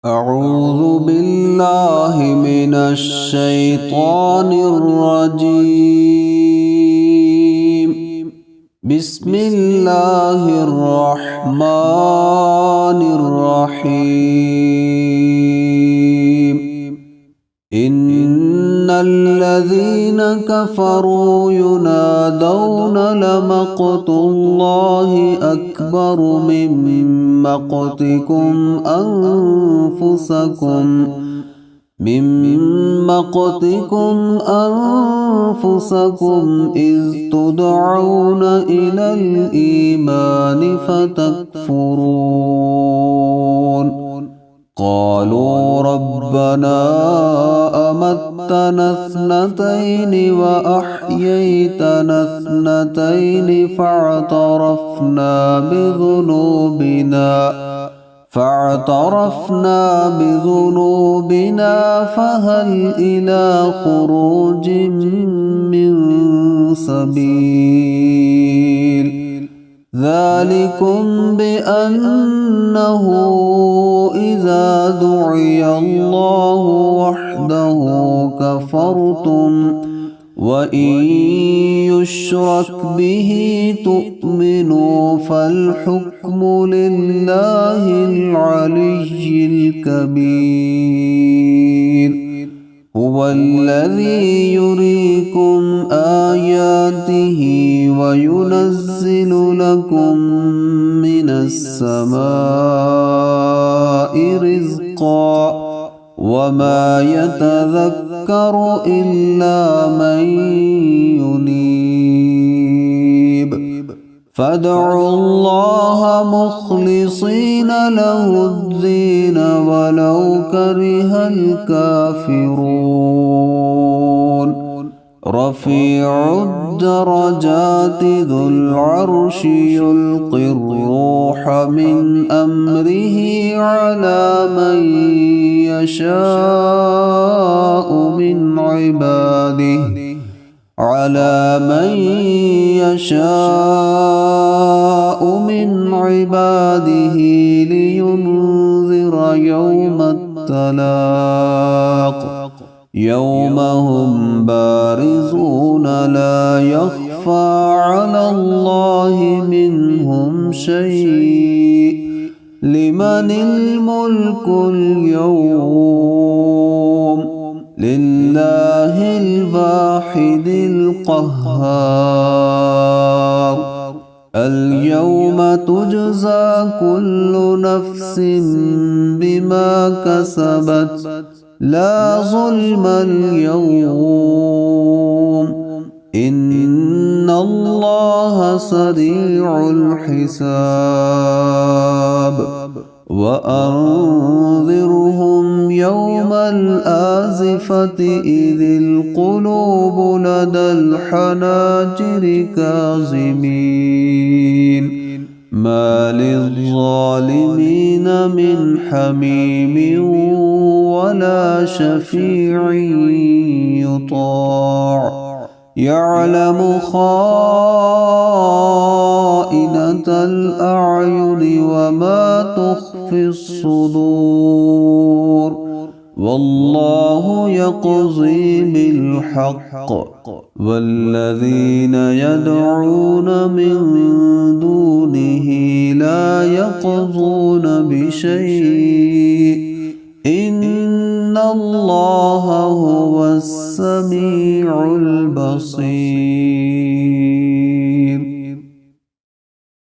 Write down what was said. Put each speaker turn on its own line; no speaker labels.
أعوذ بالله من الشيطان الرجيم. بسم الله الرحمن الرحيم. إن الذين كفروا ينادون لمقت الله أكبر من مقتكم أنفسكم إذ تدعون إلى الإيمان فتكفرون. قالوا ربنا أمتنا اثنتين وأحييتنا اثنتين فاعترفنا بذنوبنا فهل إلى خروج من سبيل. ذلكم بأنه إذا دعي الله وحده كفرتم وإن يشرك به تؤمنوا فالحكم لله العلي الكبير. هو الذي يريكم آياته وينزل لكم من السماء رزقا وما يتذكر إلا من ينيب. فادعوا الله مخلصين له الدين ولو كره الكافرون. رفيع الدرجات ذو العرش يلقي الروح من أمره على من يشاء من عباده لينذر يوم التلاق. يوم هم بارزون لا يخفى على الله منهم شيء. لمن الملك اليوم؟ لله الواحد القهار. اليوم تجزى كل نفس بما كسبت لا ظلم اليوم إن الله سريع الحساب. وأنذرهم يوم الآزفة إذ القلوب لدى الحناجر كاظمين ما للظالمين من حميم ولا شفيع يطاع. يعلم خائنة الأعين وما تخفي الصدور. والله يقضي بالحق والذين يدعون من دونه لا يقضون بشيء إن الله هو السميع البصير.